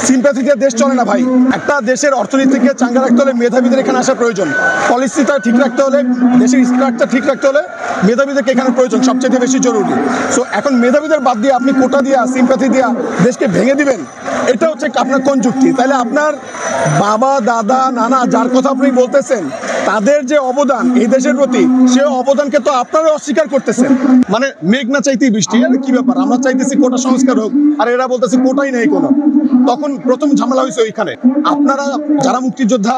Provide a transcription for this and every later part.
সিম্প্যাথিতে দেশ চলে না ভাই। একটা দেশের অর্থনীতিকে চাঙ্গা রাখতে হলে মেধাবীদের এখানে আসা প্রয়োজন। পলিসিটা ঠিক রাখতে হলে, দেশের স্ট্রাকচার ঠিক রাখতে হলে মেধাবীদেরকে এখানে প্রয়োজন, সবচেয়ে বেশি জরুরি। সো এখন মেধাবীদের বাদ দিয়ে আপনি কোটা দিয়া, সিম্প্যাথি দিয়া দেশকে ভেঙে দিবেন, এটা হচ্ছে আপনার কোন যুক্তি? তাহলে আপনার বাবা, দাদা, নানা যার কথা আপনি বলতেছেন, তাদের যে অবদান এই দেশের প্রতি, সে অবদানকে তো আপনারা অস্বীকার করতেছেন। মানে মেঘ না চাইতেই বৃষ্টি, আরে কি ব্যাপার? আমরা চাইতেছি কোটা সংস্কার হোক, আর এরা বলতেছে কোটাই নেই কোনো। তখন প্রথম ঝামেলা হয়েছে ওইখানে। আপনারা যারা মুক্তিযোদ্ধা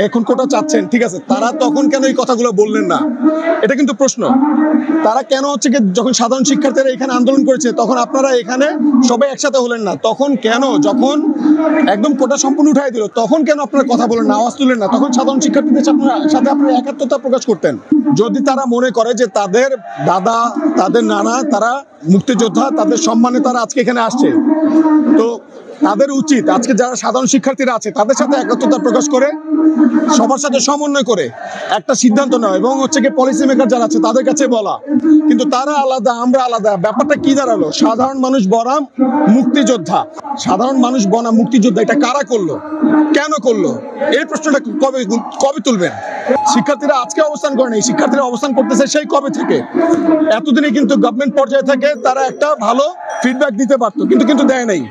এখন কোটা চাচ্ছেন, ঠিক আছে, তারা তখন কেন এই কথাগুলো বললেন না? এটা কিন্তু প্রশ্ন। তারা কেন হচ্ছে কি, যখন সাধারণ শিক্ষার্থীরা এখানে আন্দোলন করেছে তখন আপনারা এখানে সবাই একসাথে হলেন না? তখন কেন, যখন একদম কোটা সম্পূর্ণ উঠাই দিল, তখন কেন আপনারা কথা বলেন না, আওয়াজ তুলেন না? তখন সাধারণ শিক্ষার্থীদের সাথে আপনারা একাত্মতা প্রকাশ করতেন। যদি তারা মনে করে যে তাদের দাদা, তাদের নানা, তারা মুক্তিযোদ্ধা, তাদের সম্মানে তারা আজকে এখানে আসছে, তো তাদের উচিত আজকে যারা সাধারণ শিক্ষার্থীরা আছে তাদের সাথে একাত্মতা প্রকাশ করে, সবার সাথে সমন্বয় করে একটা সিদ্ধান্ত নেওয়া, এবং হচ্ছে কি পলিসি মেকার যারা আছে তাদের কাছে বলা। কিন্তু তারা আলাদা, আমরা আলাদা। ব্যাপারটা কি দাঁড়ালো? সাধারণ মানুষ বনাম মুক্তিযোদ্ধা, সাধারণ মানুষ বনাম মুক্তিযোদ্ধা, এটা কারা করলো, কেন করলো? এই প্রশ্নটা কবে তুলবেন? শিক্ষার্থীরা আজকে অবস্থান করে নাই, শিক্ষার্থীরা অবস্থান করতেছে সেই কবে থেকে। এতদিনে কিন্তু গভর্নমেন্ট পর্যায়ে থেকে তারা একটা ভালো ফিডব্যাক দিতে পারতো, কিন্তু দেয় নাই।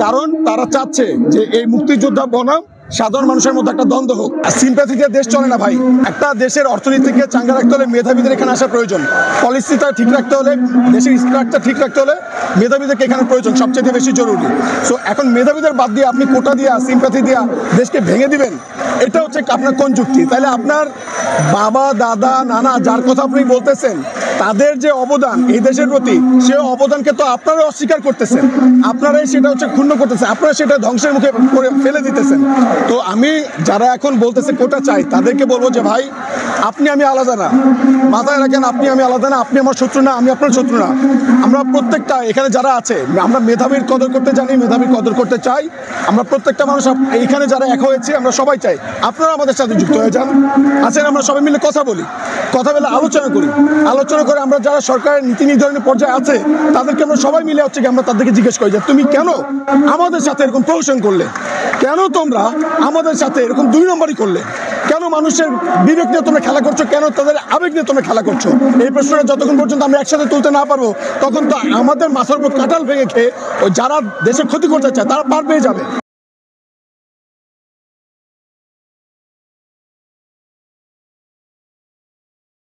কারণ তারা চাচ্ছে যে এই মুক্তিযোদ্ধা বনাম সাধারণ মানুষের মধ্যে একটা দ্বন্দ্ব হোক। আর সিম্প্যাথিতে দেশ চলে না ভাই। একটা দেশের অর্থনীতিকে চাঙ্গা রাখতে হলে মেধাবীদের এখানে আসা প্রয়োজন। পলিসিটা ঠিক রাখতে হলে, দেশের স্ট্রাকচার ঠিক রাখতে হলে মেধাবীদেরকে এখানে প্রয়োজন, সবচেয়ে বেশি জরুরি। সো এখন মেধাবীদের বাদ দিয়ে আপনি কোটা দিয়া, সিম্প্যাথি দিয়া দেশকে ভেঙে দিবেন, এটা হচ্ছে আপনার কোন যুক্তি? তাহলে আপনার বাবা, দাদা, নানা যার কথা আপনি বলতেছেন, তাদের যে অবদান এই দেশের প্রতি, সে অবদানকে তো আপনারা অস্বীকার করতেছেন, আপনারাই সেটা হচ্ছে ক্ষুণ্ণ করতেছেন, আপনারা সেটা ধ্বংসের মুখে ফেলে দিতেছেন। তো আমি যারা এখন বলতেছে কোটা চাই, তাদেরকে বলবো যে ভাই, আপনি আমি আলাদা না, মাথায় রাখেন। আপনি আমি আলাদা না, আপনি আমার শত্রু না, আমি আপনার শত্রু না। আমরা প্রত্যেকটা এখানে যারা আছে, আমরা মেধাবীর কদর করতে জানি, মেধাবীর কদর করতে চাই। আমরা প্রত্যেকটা মানুষ এইখানে যারা এক হয়েছে, আমরা সবাই চাই আপনারা আমাদের সাথে যুক্ত হয়ে যান। আছেন, আমরা সবাই মিলে কথা বলি, কথা বলে আলোচনা করি, আলোচনা করে আমরা যারা সরকারের নীতি নির্ধারণের পর্যায়ে আছে তাদেরকে আমরা সবাই মিলে হচ্ছে কি, আমরা তাদেরকে জিজ্ঞেস করি যে তুমি কেন আমাদের সাথে এরকম প্রহসন করলে, কেন তোমরা আমাদের সাথে এরকম 2 নম্বরই করলে, কেন মানুষের বিবেক নিয়ে তোমরা খেলা করছো, কেন তাদের আবেগ নিয়ে তোমরা খেলা করছো? এই প্রশ্নটা যতক্ষণ পর্যন্ত আমরা একসাথে তুলতে না পারবো, তখন তো আমাদের মাথার উপর কাঁঠাল ভেঙে খেয়ে যারা দেশের ক্ষতি করতে চায় তারা পার পেয়ে যাবে।